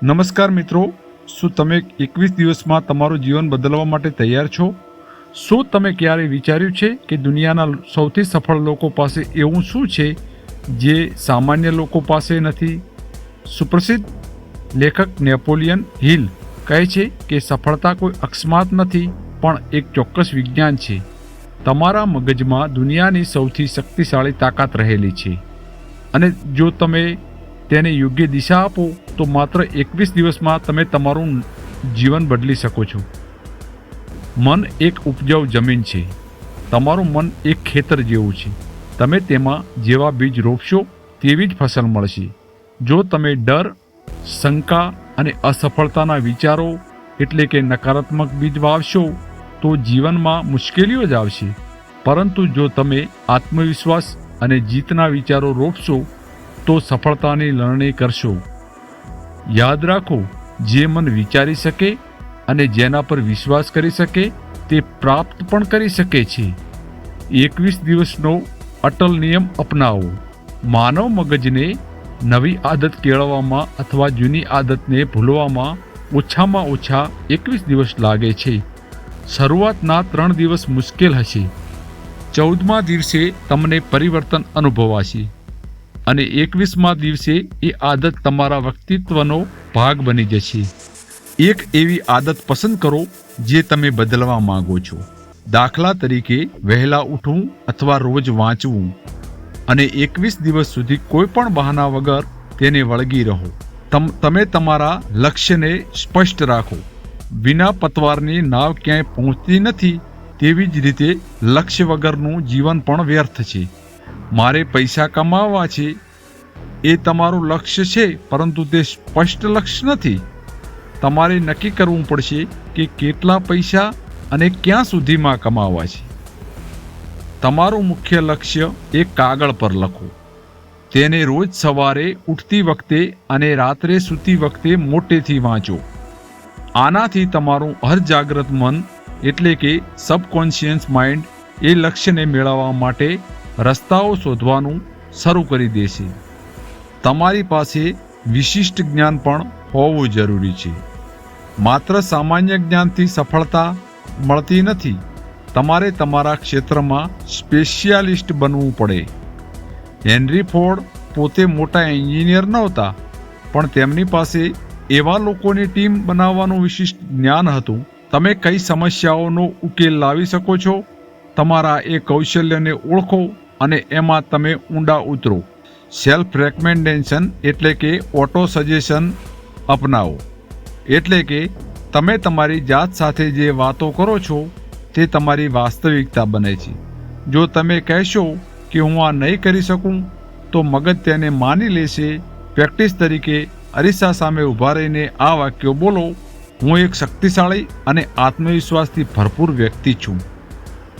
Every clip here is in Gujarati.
નમસ્કાર મિત્રો, શું તમે 21 દિવસમાં તમારું જીવન બદલવા માટે તૈયાર છો? શું તમે ક્યારેય વિચાર્યું છે કે દુનિયાના સૌથી સફળ લોકો પાસે એવું શું છે જે સામાન્ય લોકો પાસે નથી? સુપ્રસિદ્ધ લેખક નેપોલિયન હિલ કહે છે કે સફળતા કોઈ અકસ્માત નથી, પણ એક ચોક્કસ વિજ્ઞાન છે. તમારા મગજમાં દુનિયાની સૌથી શક્તિશાળી તાકાત રહેલી છે, અને જો તમે તેને યોગ્ય દિશા આપો તો માત્ર 21 દિવસમાં તમે તમારું જીવન બદલી શકો છો. મન એક ઉપજાઉ જમીન છે. તમારું મન એક ખેતર જેવું છે. તમે તેમાં જેવા બીજ રોપશો તેવી જ ફસલ મળશે. જો તમે ડર, શંકા અને અસફળતાના વિચારો એટલે કે નકારાત્મક બીજ વાવશો તો જીવનમાં મુશ્કેલીઓ જ આવશે. પરંતુ જો તમે આત્મવિશ્વાસ અને જીતના વિચારો રોપશો તો સફળતાની લણણી કરશો. યાદ રાખો, જે મન વિચારી શકે અને જેના પર વિશ્વાસ કરી શકે તે પ્રાપ્ત પણ કરી શકે છે. 21 દિવસનો અટલ નિયમ અપનાવો. માનવ મગજને નવી આદત કેળવવામાં અથવા જૂની આદતને ભૂલવામાં ઓછામાં ઓછા 21 દિવસ લાગે છે. શરૂઆતના 3 દિવસ મુશ્કેલ હશે. 14મા દિવસે તમને પરિવર્તન અનુભવાશે, અને 21મા દિવસે એ આદત તમારા વ્યક્તિત્વનો ભાગ બની જશે. એક એવી આદત પસંદ કરો જે તમે બદલવા માંગો છો. દાખલા તરીકે વહેલા ઉઠવું અથવા રોજ વાંચવું, અને 21 દિવસ સુધી કોઈ પણ બહાના વગર તેને વળગી રહો. તમે તમારા લક્ષ્યને સ્પષ્ટ રાખો. વિના પતવારની નાવ ક્યાંય પહોંચતી નથી, તેવી જ રીતે લક્ષ્ય વગરનું જીવન પણ વ્યર્થ છે. મારે પૈસા કમાવવા છે એ તમારું લક્ષ્ય છે, પરંતુ તે સ્પષ્ટ લક્ષ્ય નથી. તમારે નક્કી કરવું પડશે કે કેટલા પૈસા અને ક્યાં સુધીમાં કમાવવા છે. તમારું મુખ્ય લક્ષ્ય એક કાગળ પર લખો. તેને રોજ સવારે ઉઠતી વખતે અને રાત્રે સૂતી વખતે મોટેથી વાંચો. આનાથી તમારું અર્ધજાગ્રત મન એટલે કે સબકોન્શિયસ માઇન્ડ એ લક્ષ્યને મેળવવા માટે રસ્તાઓ શોધવાનું શરૂ કરી દેશે. તમારી પાસે વિશિષ્ટ જ્ઞાન પણ હોવું જરૂરી છે. માત્ર સામાન્ય જ્ઞાનથી સફળતા મળતી નથી. તમારે તમારા ક્ષેત્રમાં સ્પેશિયાલિસ્ટ બનવું પડે. હેનરી ફોર્ડ પોતે મોટા એન્જિનિયર નહોતા, પણ તેમની પાસે એવા લોકોની ટીમ બનાવવાનું વિશિષ્ટ જ્ઞાન હતું. તમે કઈ સમસ્યાઓનો ઉકેલ લાવી શકો છો, તમારા એ કૌશલ્યને ઓળખો અને એમાં તમે ઊંડા ઉતરો. સેલ્ફ રેકમેન્ડેશન એટલે કે ઓટો સજેશન અપનાવો. એટલે કે તમે તમારી જાત સાથે જે વાતો કરો છો તે તમારી વાસ્તવિકતા બને છે. જો તમે કહેશો કે હું આ નહીં કરી શકું, તો મગજ તેને માની લેશે. પ્રેક્ટિસ તરીકે અરીસા સામે ઊભા રહીને આ વાક્યો બોલો: હું એક શક્તિશાળી અને આત્મવિશ્વાસથી ભરપૂર વ્યક્તિ છું.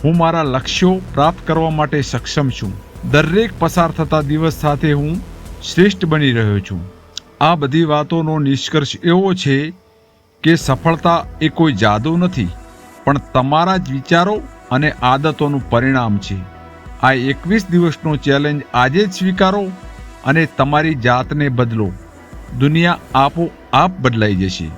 હું મારા લક્ષ્યો પ્રાપ્ત કરવા માટે સક્ષમ છું. દરેક પસાર થતા દિવસ સાથે હું શ્રેષ્ઠ બની રહ્યો છું. આ બધી વાતોનો નિષ્કર્ષ એવો છે કે સફળતા એ કોઈ જાદુ નથી, પણ તમારા જ વિચારો અને આદતોનું પરિણામ છે. આ 21 દિવસનો ચેલેન્જ આજે જ સ્વીકારો અને તમારી જાતને બદલો. દુનિયા આપોઆપ બદલાઈ જશે.